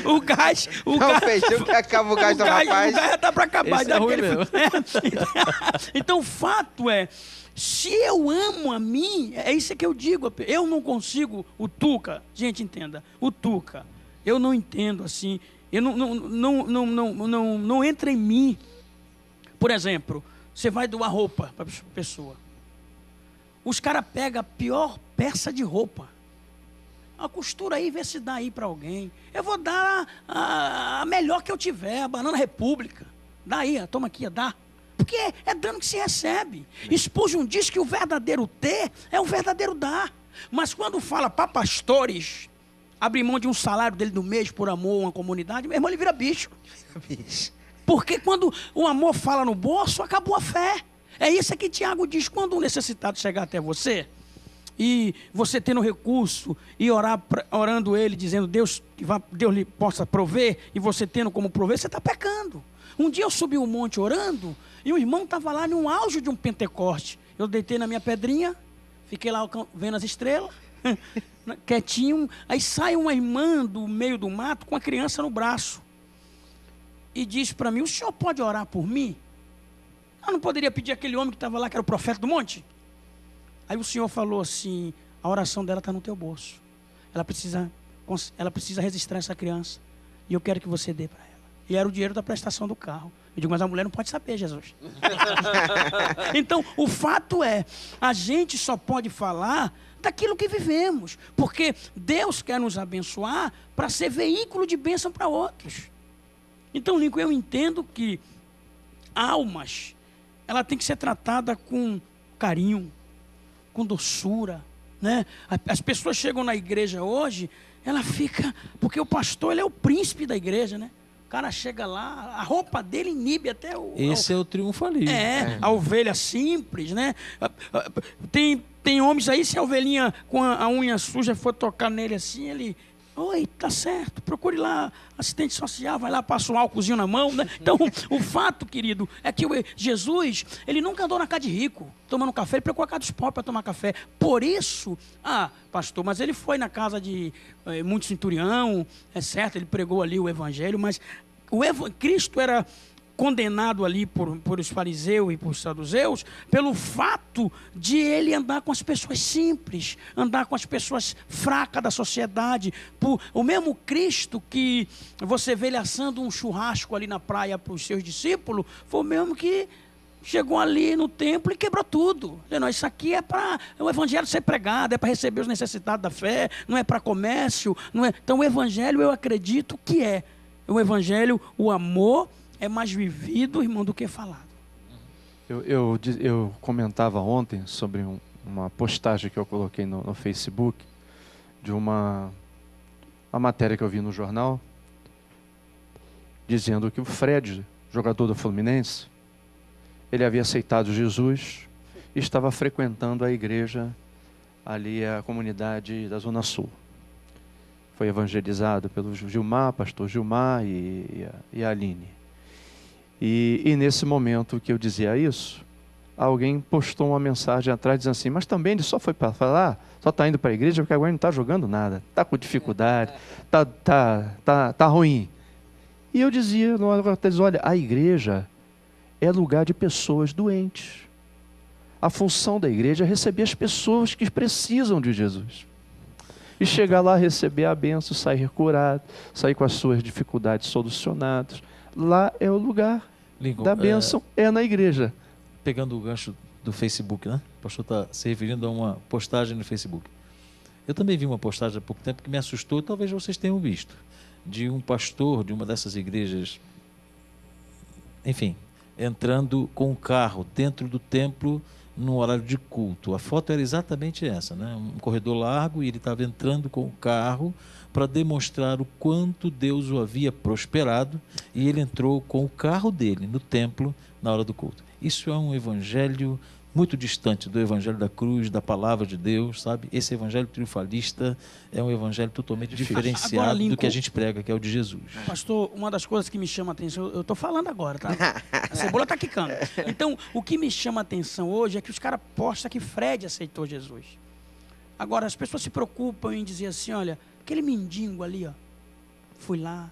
O gás... feijão que acaba o gás do rapaz. O gás já está para acabar. Esse é ruim mesmo. Então, o fato é, se eu amo a mim, é isso que eu digo. Eu não consigo, o Tuca, gente, entenda, o Tuca, eu não entendo assim, eu não entra em mim. Por exemplo, você vai doar roupa para a pessoa. Os caras pegam a pior peça de roupa. A costura aí, vê se dá aí para alguém. Eu vou dar a melhor que eu tiver, a Banana República. Dá aí, toma aqui, dá. Porque é dano que se recebe. Spurgeon diz que o verdadeiro ter é o verdadeiro dar. Mas quando fala para pastores, abrir mão de um salário dele do mês por amor a uma comunidade, meu irmão, ele vira bicho. Porque quando o amor fala no bolso, acabou a fé. É isso que Tiago diz, quando o necessitado chegar até você, e você tendo recurso, e orando ele, dizendo Deus lhe possa prover, e você tendo como prover, você está pecando. Um dia eu subi um monte orando, e um irmão estava lá no auge de um Pentecoste. Eu deitei na minha pedrinha, fiquei lá vendo as estrelas, quietinho, aí sai uma irmã do meio do mato com a criança no braço, e diz para mim, o senhor pode orar por mim? Eu não poderia pedir aquele homem que estava lá, que era o profeta do monte? Aí o Senhor falou assim, a oração dela está no teu bolso. Ela precisa registrar essa criança. E eu quero que você dê para ela. E era o dinheiro da prestação do carro. Eu digo, mas a mulher não pode saber, Jesus. Então, o fato é, a gente só pode falar daquilo que vivemos, porque Deus quer nos abençoar para ser veículo de bênção para outros. Então, Lincoln, eu entendo que almas, ela tem que ser tratada com carinho, com doçura, né? As pessoas chegam na igreja hoje, ela fica, porque o pastor, ele é o príncipe da igreja, né? O cara chega lá, a roupa dele inibe até o... Esse é o triunfalismo. A ovelha simples, né? Tem homens aí, se a ovelhinha com a unha suja for tocar nele assim, ele... Oi, tá certo, procure lá assistente social, vai lá, passa um álcoolzinho na mão, né? Então, o fato, querido, é que Jesus, ele nunca andou na casa de rico, tomando café, ele procurou a casa dos pobres para tomar café. Por isso, pastor, mas ele foi na casa de muito centurião, é certo, ele pregou ali o evangelho, mas Cristo era condenado ali por os fariseus e por os saduceus, pelo fato de ele andar com as pessoas simples, andar com as pessoas fracas da sociedade. O mesmo Cristo que você vê ele assando um churrasco ali na praia para os seus discípulos, foi o mesmo que chegou ali no templo e quebrou tudo. Não, isso aqui é para o evangelho ser pregado, é para receber os necessitados da fé, não é para comércio. Não é. Então o evangelho, eu acredito que o evangelho, o amor é mais vivido, irmão, do que falado. Eu comentava ontem sobre uma postagem que eu coloquei no Facebook, de uma matéria que eu vi no jornal, dizendo que o Fred, jogador do Fluminense, ele havia aceitado Jesus e estava frequentando a igreja ali, a comunidade da Zona Sul. Foi evangelizado pelo pastor Gilmar e a Aline. E nesse momento que eu dizia isso, alguém postou uma mensagem atrás dizendo assim, mas também ele só foi para falar, só está indo para a igreja porque agora não está jogando nada, está com dificuldade, tá ruim. E eu dizia, olha, a igreja é lugar de pessoas doentes. A função da igreja é receber as pessoas que precisam de Jesus. E chegar lá, receber a bênção, sair curado, sair com as suas dificuldades solucionadas. Lá é o lugar Lincoln, da bênção, é na igreja. Pegando o gancho do Facebook, né? O pastor está se referindo a uma postagem no Facebook. Eu também vi uma postagem há pouco tempo que me assustou, talvez vocês tenham visto, de um pastor de uma dessas igrejas, enfim, entrando com um carro dentro do templo no horário de culto. A foto era exatamente essa, né? Um corredor largo e ele estava entrando com o carro para demonstrar o quanto Deus o havia prosperado, e ele entrou com o carro dele no templo na hora do culto. Isso é um evangelho muito distante do evangelho da cruz, da palavra de Deus, sabe? Esse evangelho triunfalista é um evangelho totalmente diferenciado agora, Lincoln, do que a gente prega, que é o de Jesus. Pastor, uma das coisas que me chama a atenção, eu estou falando agora, tá? A cebola está quicando. Então, o que me chama a atenção hoje é que os caras postam que Fred aceitou Jesus. Agora, as pessoas se preocupam em dizer assim, olha, aquele mendigo ali, ó, fui lá,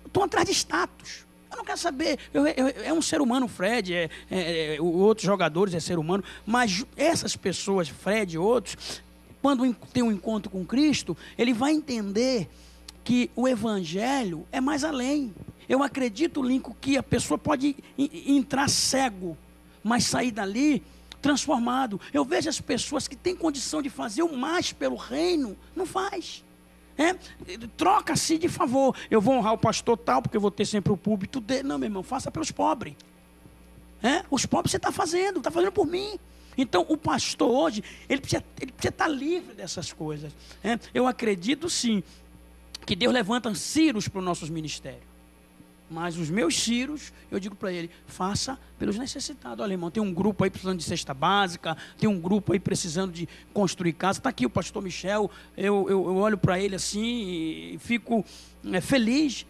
estão atrás de status. Eu não quero saber, é um ser humano, Fred, outros jogadores é ser humano, mas essas pessoas, Fred e outros, quando tem um encontro com Cristo, ele vai entender que o evangelho é mais além. Eu acredito, Lincoln, que a pessoa pode entrar cego, mas sair dali transformado. Eu vejo as pessoas que têm condição de fazer o mais pelo reino, não faz. Troca-se de favor. Eu vou honrar o pastor tal, porque eu vou ter sempre o púlpito dele. Não, meu irmão, faça pelos pobres. Os pobres você está fazendo por mim. Então, o pastor hoje, ele precisa estar livre dessas coisas. Eu acredito, sim, que Deus levanta ciros para os nossos ministérios. Mas os meus ciros, eu digo para ele, faça pelos necessitados. Olha, irmão, tem um grupo aí precisando de cesta básica, tem um grupo aí precisando de construir casa. Está aqui o pastor Michel, eu olho para ele assim e fico feliz.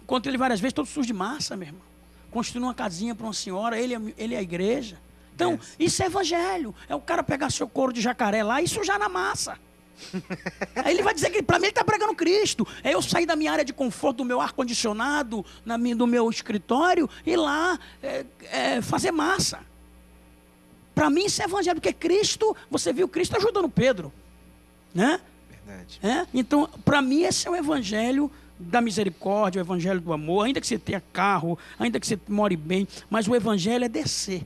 Encontro ele várias vezes, todo sujo de massa, meu irmão. Construindo uma casinha para uma senhora, ele é a igreja. Então, isso é evangelho. É o cara pegar seu couro de jacaré lá e sujar na massa. Aí ele vai dizer que para mim ele está pregando Cristo. É eu sair da minha área de conforto, do meu ar-condicionado, do meu escritório, e lá fazer massa. Para mim isso é evangelho, porque Cristo, você viu Cristo ajudando Pedro, né? Verdade. Então, para mim, esse é o evangelho da misericórdia, o evangelho do amor, ainda que você tenha carro, ainda que você more bem, mas o evangelho é descer.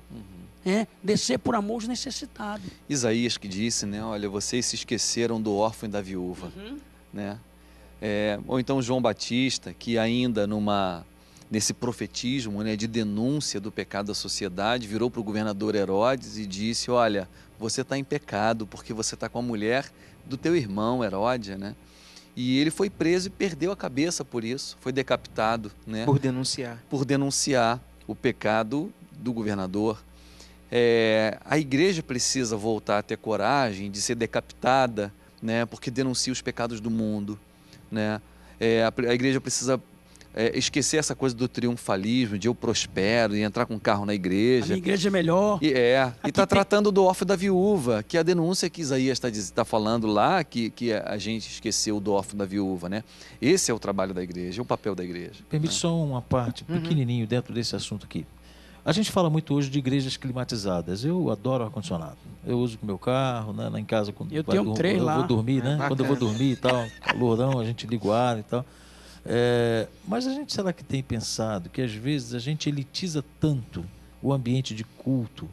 Descer por amor aos necessitados. Isaías que disse, né? Olha, vocês se esqueceram do órfão e da viúva, né? Ou então João Batista, que ainda nesse profetismo, né, de denúncia do pecado da sociedade, virou para o governador Herodes e disse, olha, você está em pecado porque você está com a mulher do teu irmão Herodes, né? E ele foi preso e perdeu a cabeça por isso, foi decapitado, né? Por denunciar. Por denunciar o pecado do governador. A igreja precisa voltar a ter coragem de ser decapitada, né? Porque denuncia os pecados do mundo, né? A igreja precisa esquecer essa coisa do triunfalismo, de eu prospero e entrar com um carro na igreja. A minha igreja é melhor. E está tratando do órfão e da viúva, que é a denúncia que Isaías está falando lá, que a gente esqueceu do órfão e da viúva, né? Esse é o trabalho da igreja, é o papel da igreja. Permite só uma parte pequenininho dentro desse assunto aqui. A gente fala muito hoje de igrejas climatizadas. Eu adoro ar-condicionado. Eu uso com o meu carro, né, lá em casa. Quando eu tenho 3 lá. Eu vou dormir, né? Quando eu vou dormir e tal, calorão, a gente liga o ar e tal. Mas a gente, será que tem pensado que às vezes a gente elitiza tanto o ambiente de culto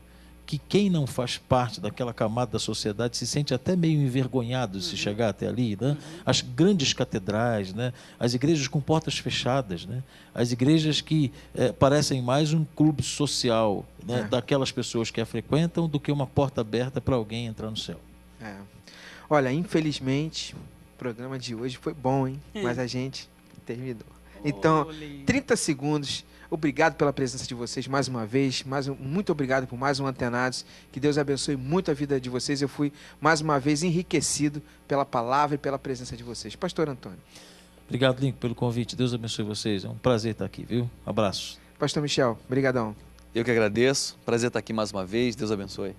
que quem não faz parte daquela camada da sociedade se sente até meio envergonhado de se chegar até ali, né? As grandes catedrais, né? As igrejas com portas fechadas, né? As igrejas que parecem mais um clube social, né? Daquelas pessoas que a frequentam do que uma porta aberta para alguém entrar no céu. Olha, infelizmente, o programa de hoje foi bom, hein? Mas a gente terminou. Então, 30 segundos. Obrigado pela presença de vocês mais uma vez. Muito obrigado por mais um Antenados. Que Deus abençoe muito a vida de vocês. Eu fui, mais uma vez, enriquecido pela palavra e pela presença de vocês. Pastor Antônio. Obrigado, Lincoln, pelo convite. Deus abençoe vocês. É um prazer estar aqui, viu? Abraço. Pastor Michel, brigadão. Eu que agradeço. Prazer estar aqui mais uma vez. Deus abençoe.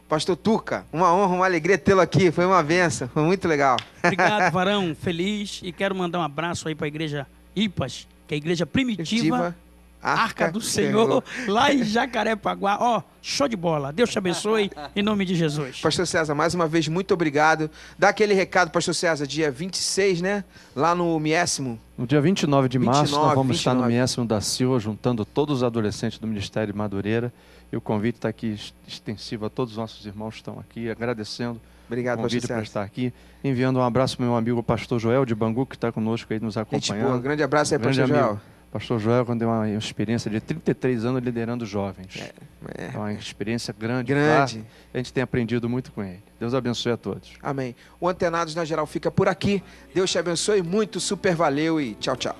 Pastor Tuca, uma honra, uma alegria tê-lo aqui. Foi uma benção. Foi muito legal. Obrigado, Varão. Feliz. E quero mandar um abraço aí para a igreja IPAS, que é a igreja primitiva Arca do Senhor, lá em Jacarepaguá. Show de bola. Deus te abençoe, em nome de Jesus. Pastor César, mais uma vez, muito obrigado. Dá aquele recado, Pastor César, dia 26, né? Lá no Miésimo. No dia 29 de março, nós vamos estar no Miésimo da Silva, juntando todos os adolescentes do Ministério de Madureira. E o convite está aqui extensivo a todos os nossos irmãos que estão aqui, agradecendo. Obrigado, o convite para estar aqui. Enviando um abraço para o meu amigo pastor Joel de Bangu, que está conosco aí nos acompanhando. Boa, grande abraço aí, pastor Joel. Pastor Joel, quando deu uma experiência de 33 anos liderando jovens. É uma experiência grande. Claro, a gente tem aprendido muito com ele. Deus abençoe a todos. Amém. O Antenados na Geral fica por aqui. Deus te abençoe muito, super valeu e tchau, tchau.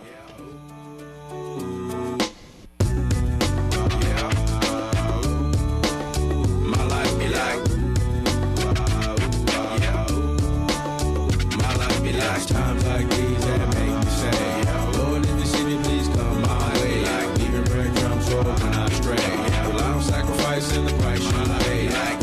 Times like these that make me say, Lord, in the city, please come my way. Like even breadcrumbs roll when I stray. Well, I'm sacrificing the price you pay.